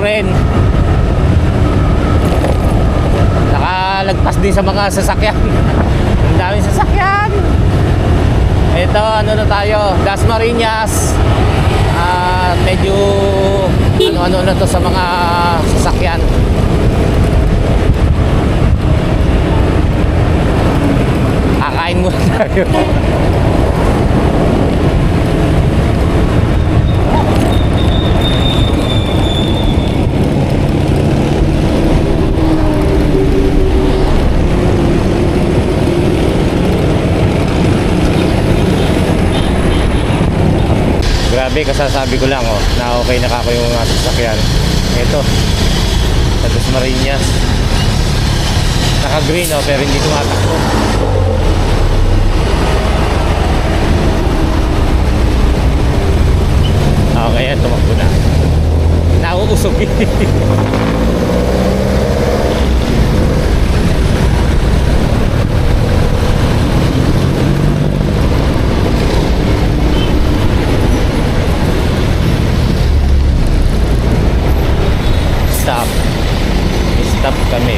rin. Nakalagpas din sa mga sasakyan. Ang daming sasakyan. Ito, ano na tayo, Dasmariñas. Medyo ano na to sa mga sasakyan. Kakain muna tayo. Grabe, kasasabi ko lang na okay na kako yung mga sasakyan. Ito, sa Dasmariñas. Naka-green pero hindi tumatakbo. Okay, yan, tumakbo na. Nauusog. Stop kami.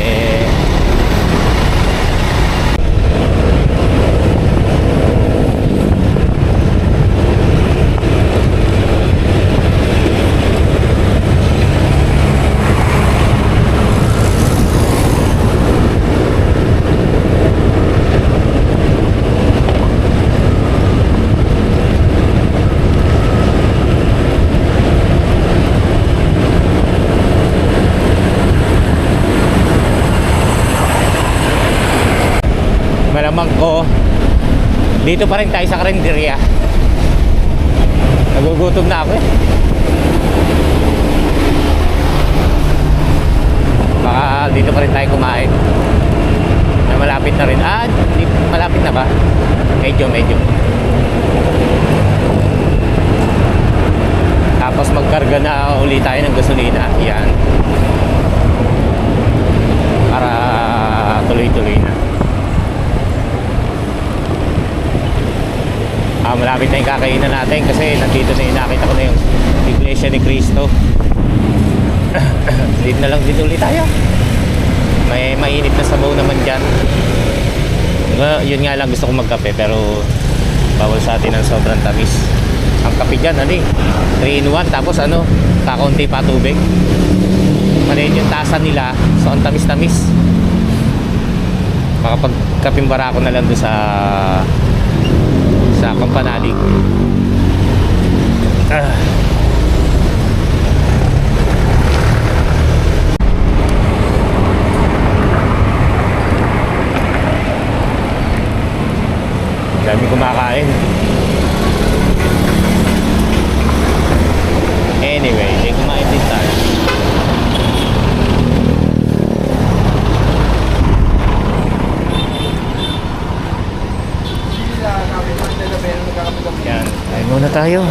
Malamang ko dito pa rin tayo sa karinderya. Nagugutom na ako baka dito pa rin tayo kumain na malapit na rin. Malapit na ba? Medyo tapos magkarga na uli tayo ng gasolina. Yan, para tuloy-tuloy na. Malapit na yung kakainan natin kasi nandito na yung nakita ko na yung Iglesia ni Cristo. Dito na lang dito ulit tayo. May mainit na sabaw naman dyan. Yun nga lang, gusto ko magkape pero bawal sa atin ang sobrang tamis. Ang kape dyan 3 in 1 tapos kakaunti pa tubig. Maliit yung tasa nila, so ang tamis-tamis. Makapagkaping bara ko na lang doon sa Kampanalig. Dami kumakain. Anyway, kumain din tayo. Yan, kain muna tayo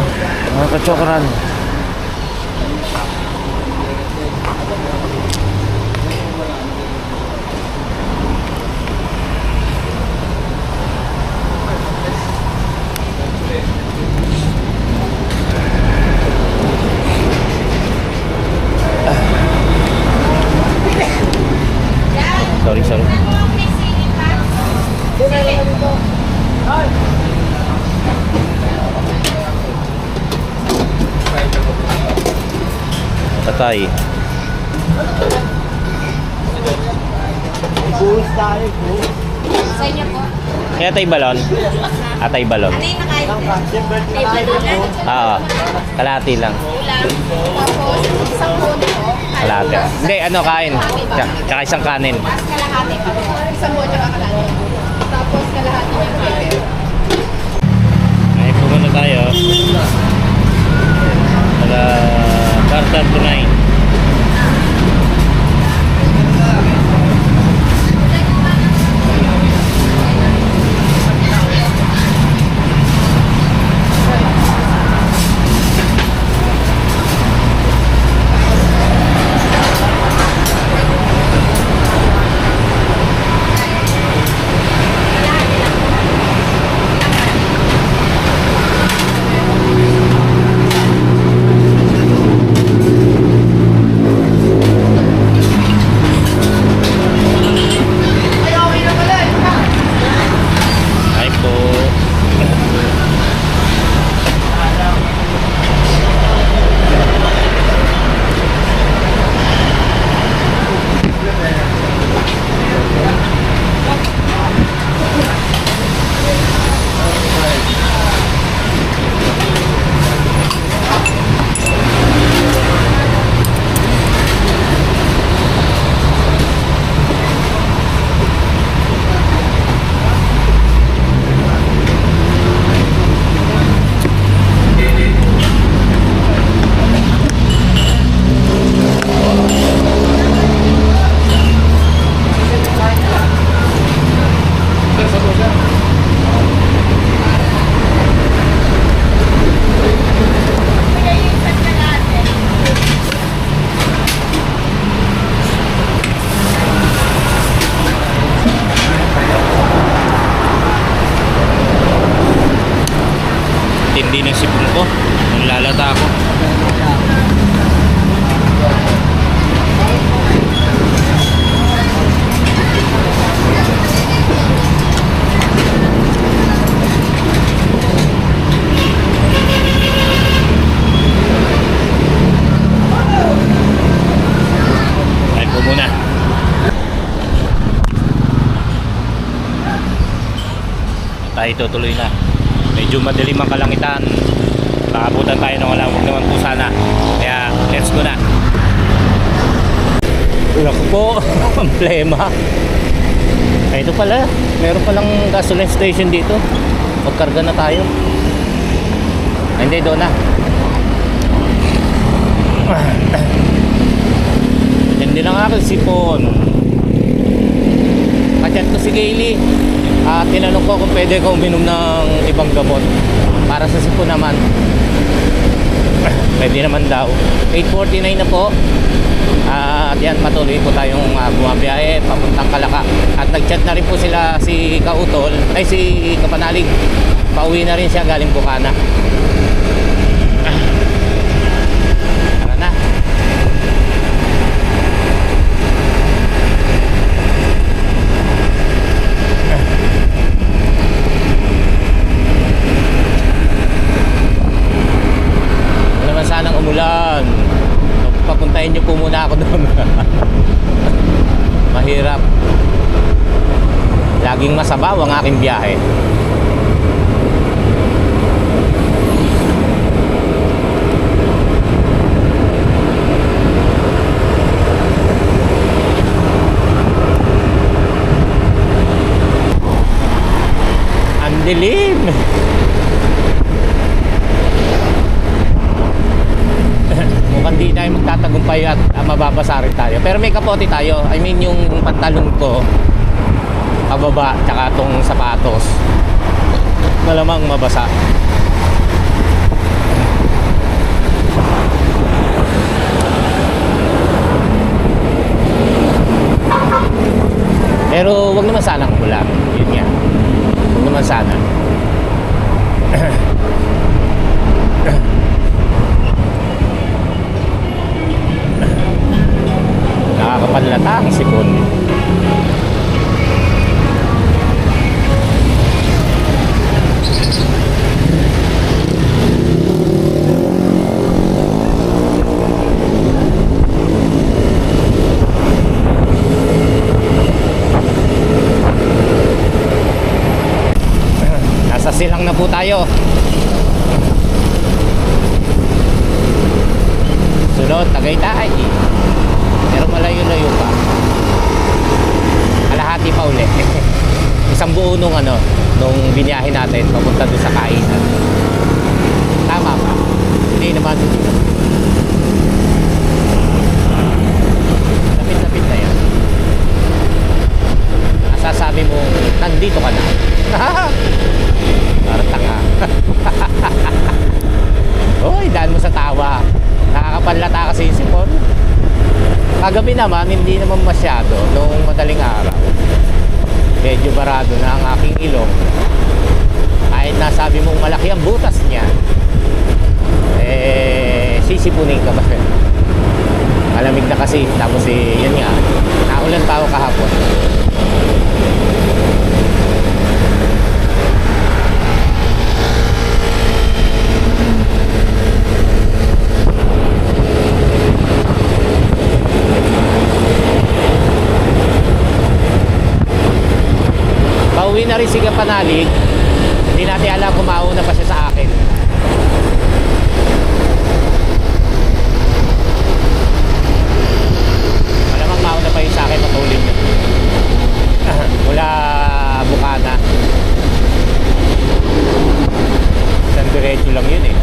mga kachokran. Sorry. Tatay. Buhos tayo, buhos. Sa inyo po? Kaya tay balon? Atay balon. Ano yung nakain ko? Kalahati lang. Ulam. Tapos isang puno po. Kalahati. Hindi, kain. Tsaka isang kanin. Mas kalahati pa po. Isang puno tsaka kalahati. Tapos kalahati yung pepper. Ay, pumunta tayo. Para Carter Tunay. tindi ng sipon ko. Nung lalata ako. Kain po muna. Tayo tutuloy na. Medyo madilim ang kalangitan. Nakabutan tayo ng wala, huwag naman po sana. Kaya let's go na. Naku po, problema. Ito pala, meron palang gasoline station dito. Magkarga na tayo. Ay, hindi, doon na. Hindi lang aking sipon. Kachat ko si Gailey. Tinanong ko kung pwede ko uminom ng ibang gamot. Para sa sipon naman. Pwede naman daw. 8:49 na po. At yan, patuloy po tayong bumabiyahe papuntang Calaca. At nag-chat na rin po sila si Kautol, ay si Kapanalig. Pauwi na rin siya galing Bukana. Tara na. Wala naman sanang umulan. Papuntahin niyo po muna ako doon. Mahirap. Laging masabaw ang aking biyahe. Ang dilim. Mukhang di tayo magtatagumpay at mababasa rin tayo. Pero may kapote tayo. I mean yung pantalon ko pababa, tsaka tong sapatos malamang mabasa. Pero wag naman sana ulan. Yun nga. Wag naman sana. Nakakapanlata ang sipon. Nasa silang na po tayo. Sunod, Tagaytay. Pero malayo-layo pa. Kalahati pa uli. Isang buo nung nung biniyahin natin papunta doon sa kainan. Tama ba? Hindi naman. Lapit-lapit na yan. Nasasabi mo, nandito ka na. Parang tanga. Uy, daan mo sa tawa. Nakakapanlata kasi yung sipon. Kagabi naman, hindi naman masyado. Noong madaling araw, medyo barado na ang aking ilong. Kahit nasabi mong malaki ang butas niya, sisipunin ka ba? Malamig na kasi. Tapos yun nga, naulan pa ako kahapon. Pauwi na rin si Kapanalig. Hindi natin alam kung mauna pa siya sa akin. Malamang mauna pa yun sa akin patuloy niya. Mula Bukana. Isang diretso lang yun eh.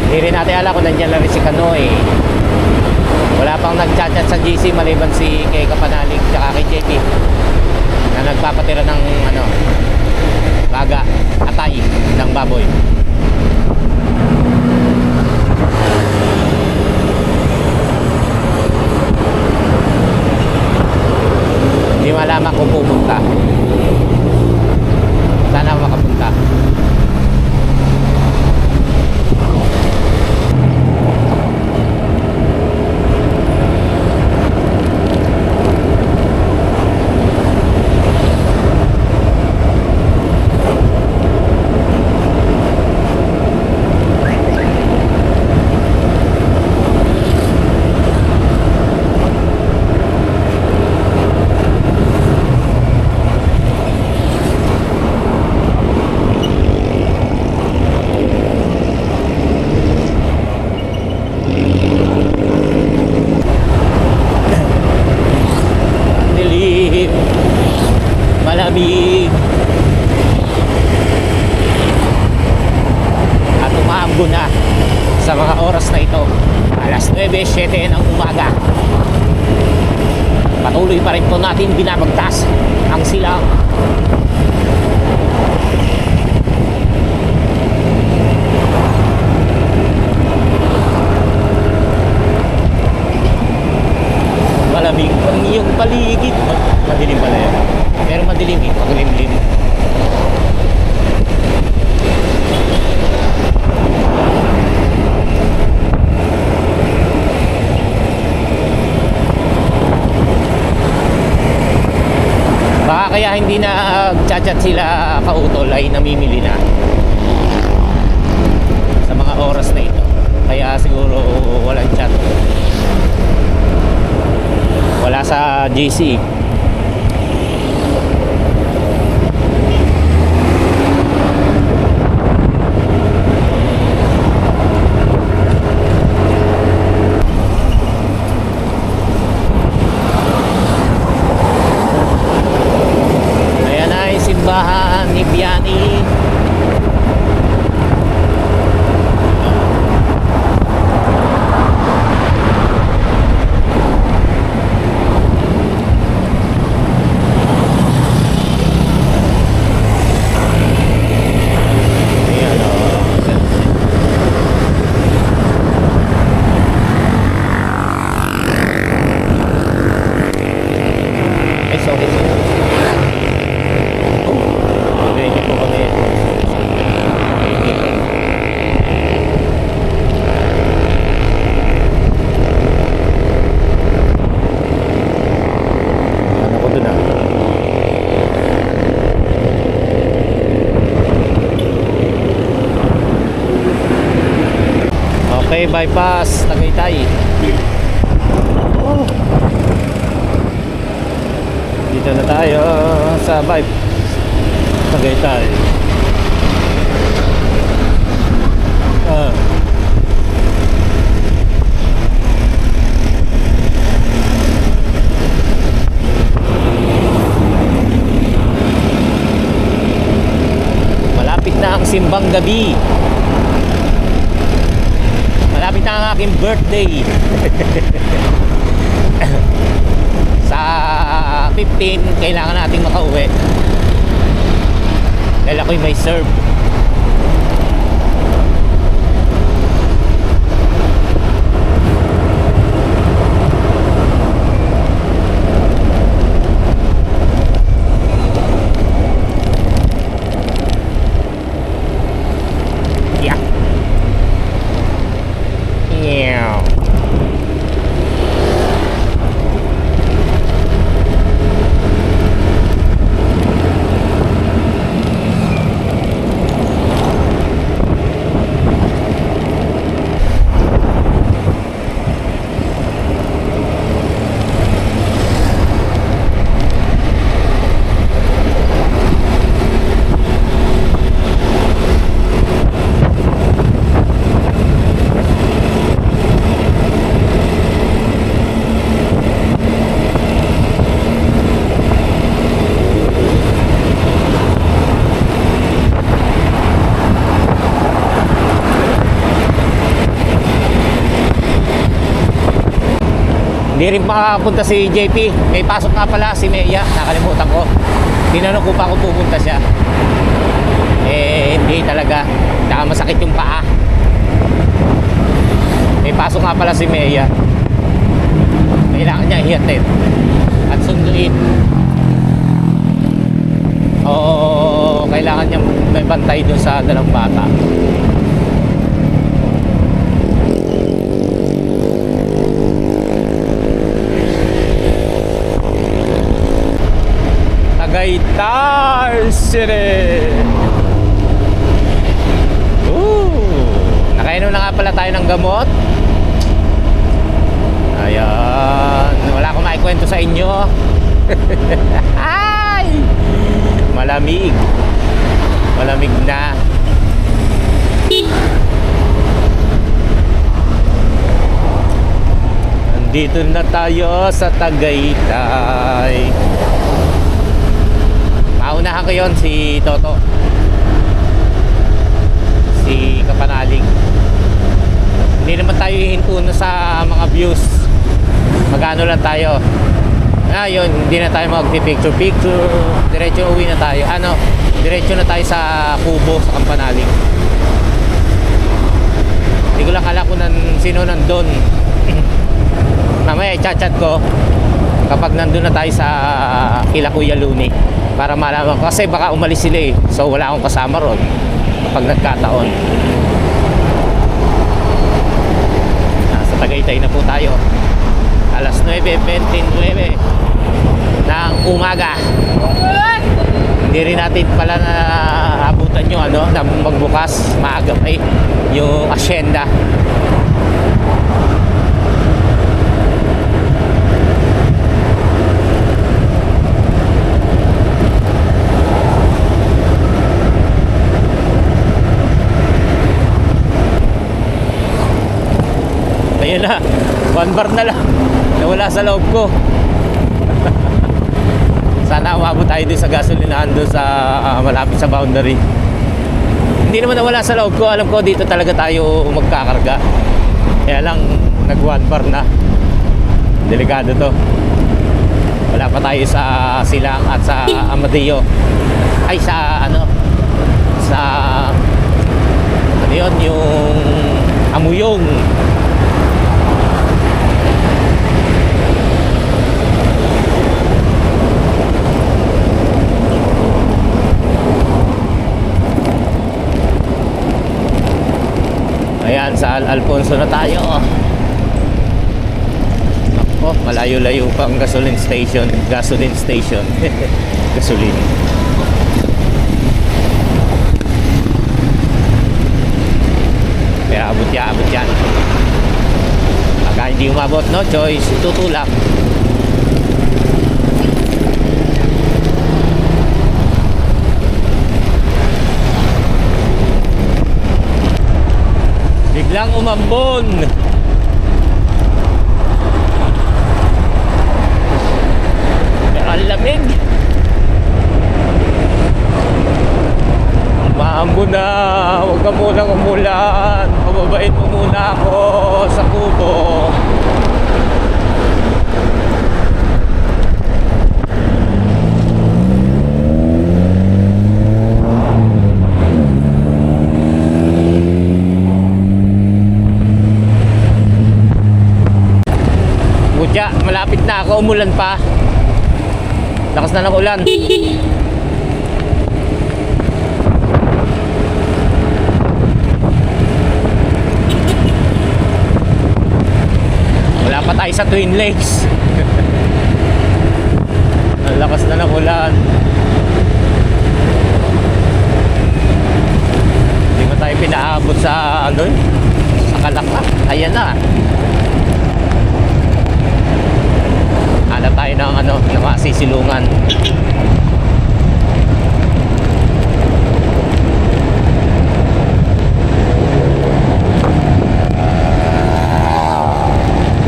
Hindi rin natin alam kung nandiyan na rin si Kanoy. Wala pang nag-chat-chat sa GC maliban si kay Kapanalig tsaka kay JP na nagpapatira ng baga, atay ng baboy. Hindi malaman kung pupunta. mga oras na ito, alas 9:07 ng umaga, patuloy pa rin po natin binabagtas ang silang. Malamig ang iyong paligid. Madilim pala yan, pero madilim eh, maglimlim. Baka kaya hindi na chat-chat sila kautol ay namimili na sa mga oras na ito. Kaya siguro walang chat. Wala sa GC. Ayan na yung simbahan ni Biani. Ayan, ay, sorry. Ready po kami. Ano ko dun ah? Okay, bypass Tagaytay. Oh. Dito na tayo sa bypass Tagaytay. Ah. Malapit na ang simbang gabi. Malapit na ang aking birthday. Sa 15, kailangan nating makauwi. Dahil ako'y may serve. Yeah. Yeah. Hindi rin makapunta si JP. May pasok nga pala si Meya. Nakalimutan ko. Tinanong ko pa kung pupunta siya. Eh, hindi talaga. Saka masakit yung paa. May pasok nga pala si Meya. Kailangan niya ihatid at sunduin. Oo, kailangan niya may bantay doon sa dalang bata. Tagaytay City. Nakainom na nga pala tayo ng gamot. Ayan, wala akong maikwento sa inyo. Ay! Malamig. Malamig na. Nandito na tayo sa Tagaytay. Maunahan ko yun si Toto, si Kapanalig. Hindi naman tayo hihinto na sa mga views. Magano lang tayo. Yun, hindi na tayo mag-picture. Diretso uwi na tayo. Diretso na tayo sa Kubo, sa Campanaling. Hindi ko lang alam kung sino nandun. Mamaya i-chat ko kapag nandun na tayo sa kila Kuya Luni para malaman, kasi baka umalis sila eh. So wala akong kasama ron kapag nagkataon. Nasa Tagaytay na po tayo. Alas 9:29 ng umaga. Hindi rin natin pala na abutan yung na magbukas maaga pa yung asyenda. Ayun na, 1 bar na lang nawala sa loob ko. Sana umabot tayo din sa gasolinahan doon sa malapit sa boundary. Hindi naman nawala sa loob ko. Alam ko dito talaga tayo magkakarga. Kaya lang nag 1 bar na. Delikado to. Wala pa tayo sa Silang at sa Amadeo. Ay sa sa yun, yung Amuyong. Ayan, sa Alfonso na tayo. Ako, malayo-layo pa ang gasoline station. Gasoline. Kaya abot yan. Pagka hindi umabot, no choice, tutulak. Biglang umambon. Pero ang lamig. Maambon na. Huwag ka munang umulan. Pababain mo muna ako sa Kubo. Malapit na ako, umulan pa. Lakas na ng ulan. Wala pa tayo sa Twin Lakes. Ang lakas na ng ulan. Hindi pa tayo pinaabot sa sa Kalaka. Ayan na. Hanap tayo ng mga sisilungan.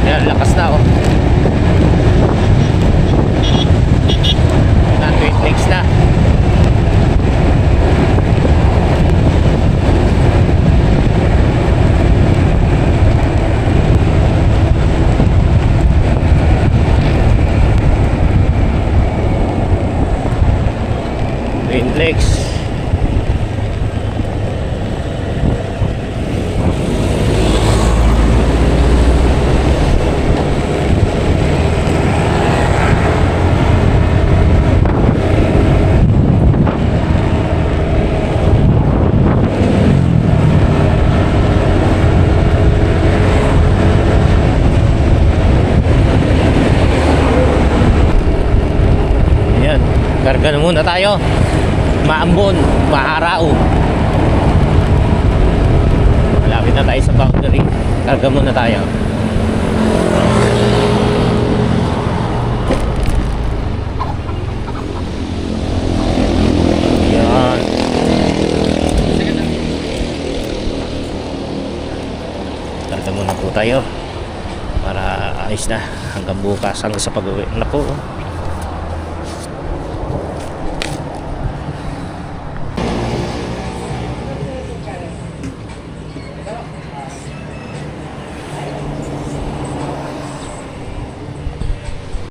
Ayan, lakas na na Twin Lakes na. Twin Lakes. Ayan, karga na muna tayo. Maambon, Maharao. Malapit na tayo sa boundary. Karga muna tayo. Yan. Karga muna po tayo para ayos na hanggang bukas, hanggang sa pag-uwi. Naku,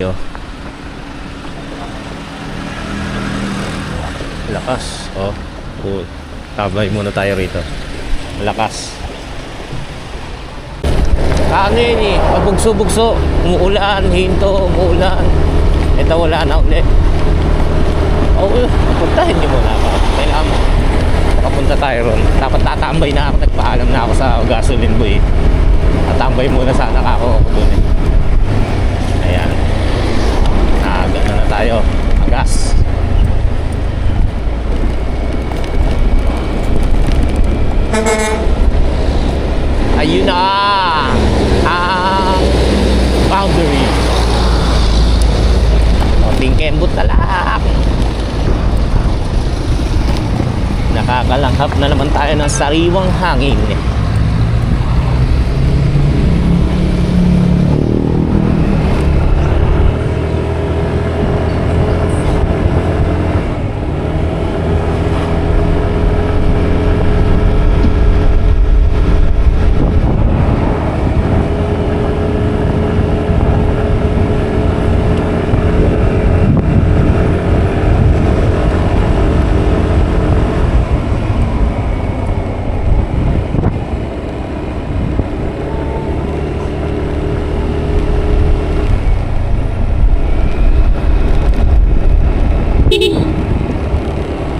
tayo. Lakas. Oh. Tabay muna tayo rito. Lakas. Ano yun eh, pabugso-bugso. Umuulan, hinto, umuulan. Ito wala na ulit. Oo, puntahin nyo muna ako. Kailangan mo. Makapunta tayo ron. Dapat tatambay na ako. Nagpaalam na ako sa gasoline boy. Tatambay muna sana ako dun eh. Ayan. Gano'n na tayo. Agas. Ayun na ang boundary. Konting kembot na lang. Nakakalanghap na naman tayo ng sariwang hangin.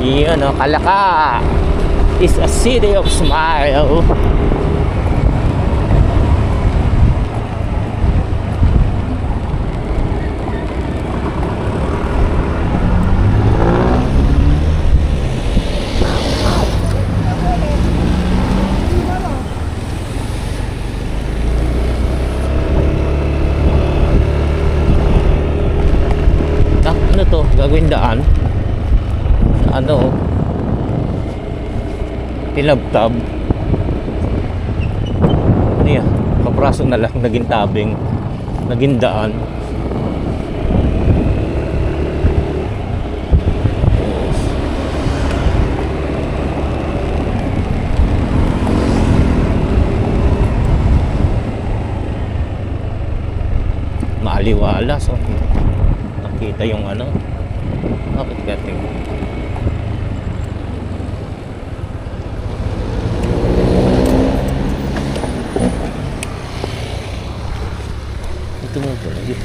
Yun o, Kalaka is a city of smile. Ano to? Gagawin daan? Ano, tilabtab. Ano yan, kapraso na lang, naging tabing, naging daan. Maaliwala, so nakita yung ano. Bakit gating? Ito mo pala yun.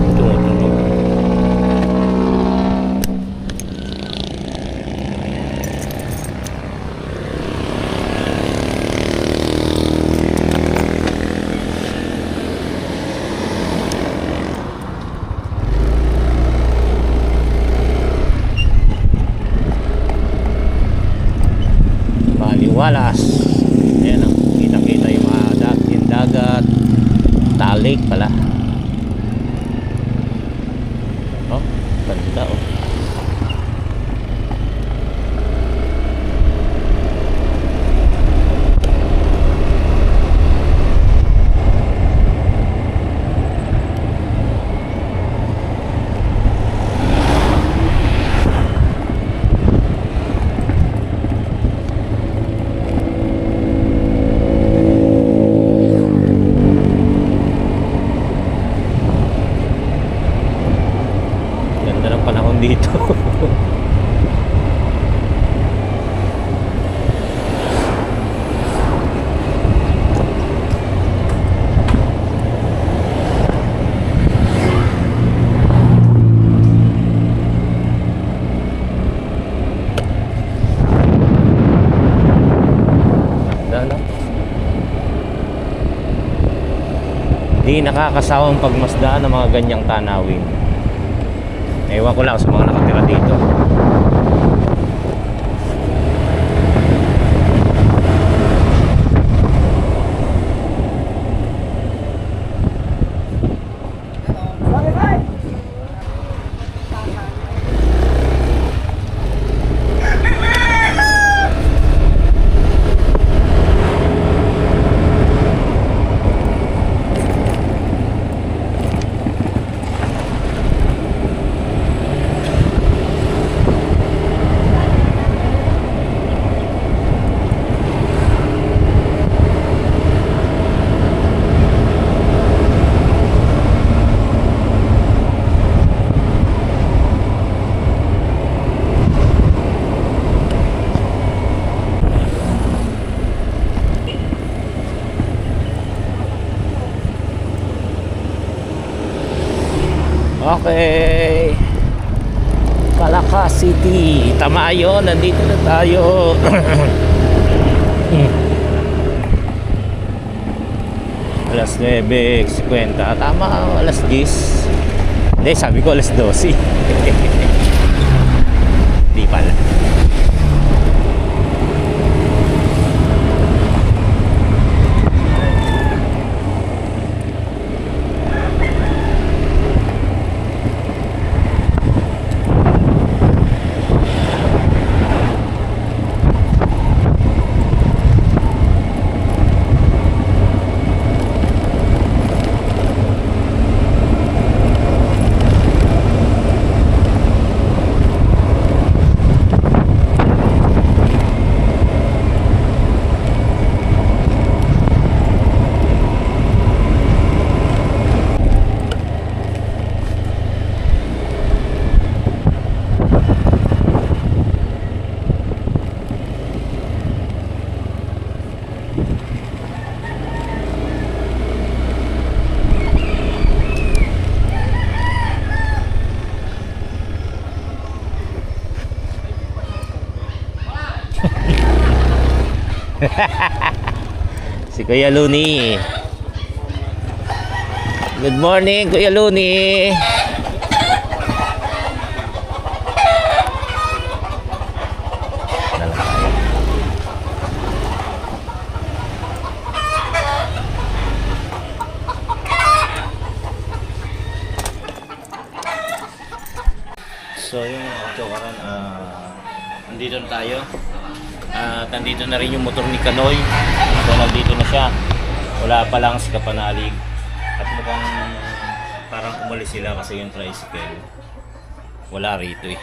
Ito. Walas. Ayan o, kita-kita yung mga yung dagat. Talik pala. Oh, ganda oh. Dito. Di nakakasawang pagmasdaan ng mga ganyang tanawin. Ewan ko lang sa mga nakatira dito. Pepe, Calacas City, Tamayo, nandito na tayo. Alas 9:50, tama, alas 10. Hindi, sabi ko alas 12. Di pala. Si Kuya Luni. Good morning, Kuya Luni. So yung chokaran, nandito na tayo. At nandito na rin yung motor ni Kanoy. So nandito na siya. Wala pa lang si Kapanalig. At mukhang parang umalis sila kasi yung tricycle wala rito eh.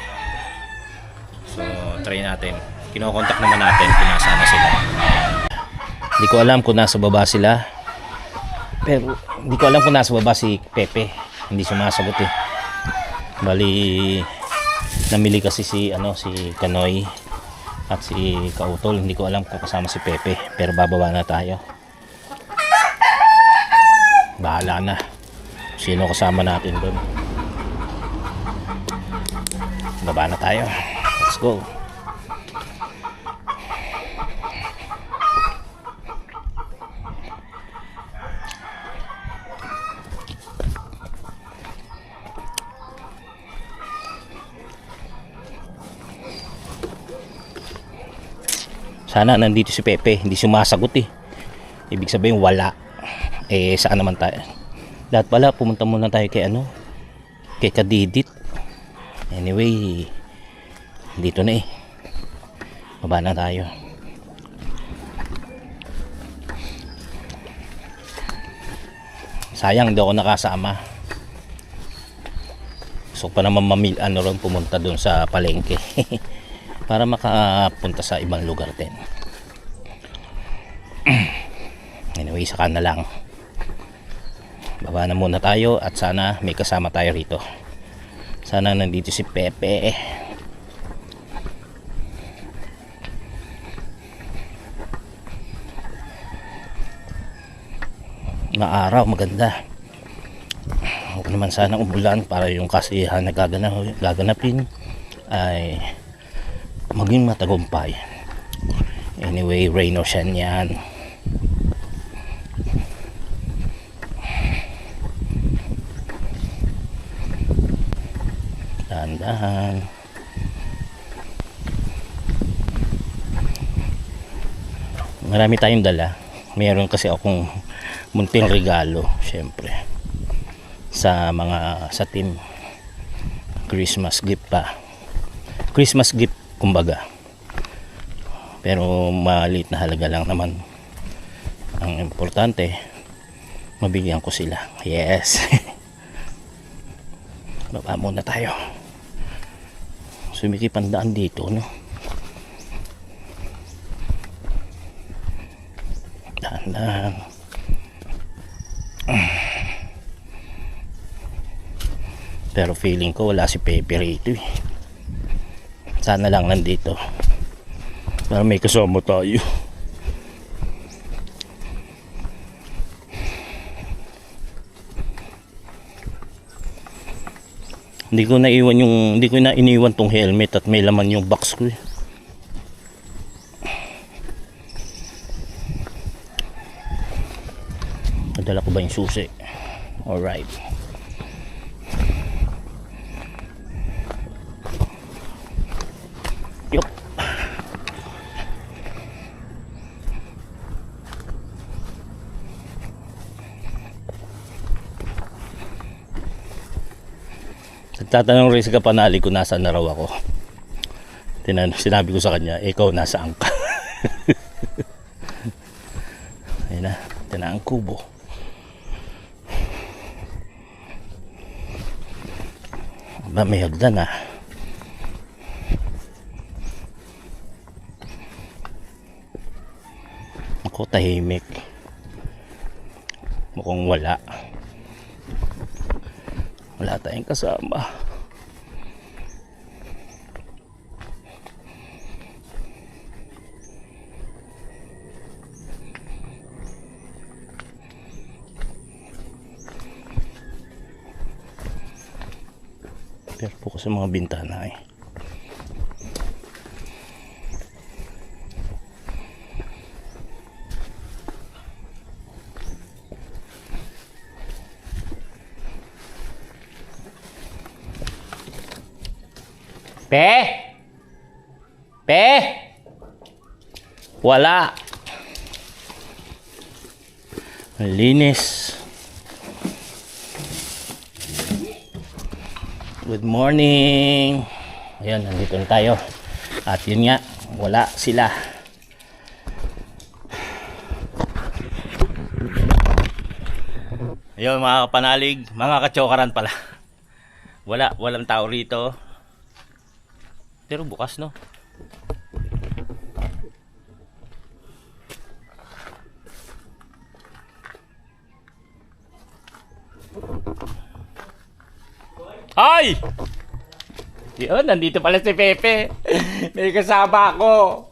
So try natin. Kinokontak naman natin kung nasaan na sila. Hindi ko alam kung nasa baba sila. Pero hindi ko alam kung nasa baba si Pepe. Hindi sumasagot eh. Bali namili kasi si Kanoy at si Kautol. Hindi ko alam kung kasama si Pepe, pero bababa na tayo. Bahala na sino kasama natin doon. Baba na tayo, let's go. Sana nandito si Pepe, hindi sumasagot eh. Ibig sabihin wala. Eh saan naman tayo? Lahat pala pumunta muna tayo kay kay Kadidit. Anyway, dito na eh. Baba na tayo. Sayang hindi ako nakasama. Gusto pa naman ron pumunta doon sa palengke. Para makapunta sa ibang lugar din. Anyway, saka na lang. Baba na muna tayo at sana may kasama tayo rito. Sana nandito si Pepe. Maaraw, maganda. Huwag naman sana umulan para yung kasiyahan na gaganapin ay maging matagumpay. Anyway, rain or shine yan. Dahan-dahan. Marami tayong dala. Meron kasi akong munting regalo, syempre, sa team. Christmas gift pa. Christmas gift kumbaga, pero maliit na halaga lang naman. Ang importante mabigyan ko sila. Yes. Baba muna tayo. Sumikip ang daan dito, no? Daan. Pero feeling ko wala si Pepe rito eh. Sana lang nandito para may kasama tayo. Hindi ko na iniwan tong helmet at may laman yung box ko eh. Nadala ko ba yung susi? Alright. Yup. Nagtatanong rin si Kapanali kung nasaan na raw ako. Sinabi ko sa kanya, ikaw nasaan ka? Ayun na, ito na ang kubo. Ba, may hagdan ah. Ako tahimik. Mukhang wala. Wala tayong kasama. Pero po sa mga bintana eh. Pe? Wala. Ang linis. Good morning. Ayan, nandito na tayo. At yun nga, wala sila. Ayun mga kapanalig, mga kachokaran pala. Walang tao rito. Pero bukas no. Ay! Yun, nandito pala si Pepe. May kasama ako.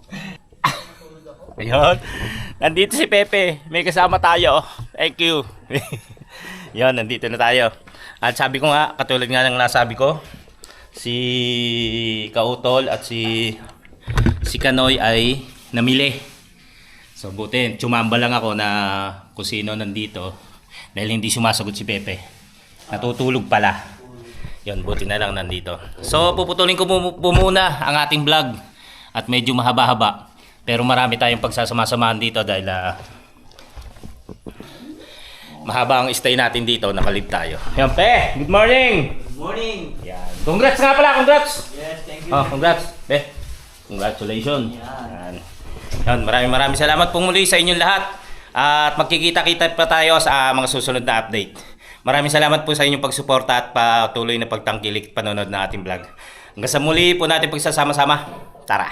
Ayun, nandito si Pepe. May kasama tayo. Thank you. Yun, nandito na tayo. At sabi ko nga, katulad nga ng nasabi ko, si Kautol at si Kanoy ay namili. So buti, tsumamba lang ako na kung sino nandito dahil hindi sumasagot si Pepe. Natutulog pala. Yun, buti na lang nandito. So puputulin ko muna ang ating vlog at medyo mahaba-haba. Pero marami tayong pagsasama-samahan dito dahil mahaba ang stay natin dito, nakalib tayo. Yan, Pe! Good morning! Good morning. Yan. Congrats nga pala, congrats! Yes, thank you. Oh, congrats. Pe, congratulations. Yan. Yan, maraming salamat po muli sa inyong lahat. At magkikita-kita pa tayo sa mga susunod na update. Maraming salamat po sa inyong pagsuporta at patuloy na pagtangkilik panonood ng ating vlog. Hanggang sa muli po natin pagsasama-sama. Tara!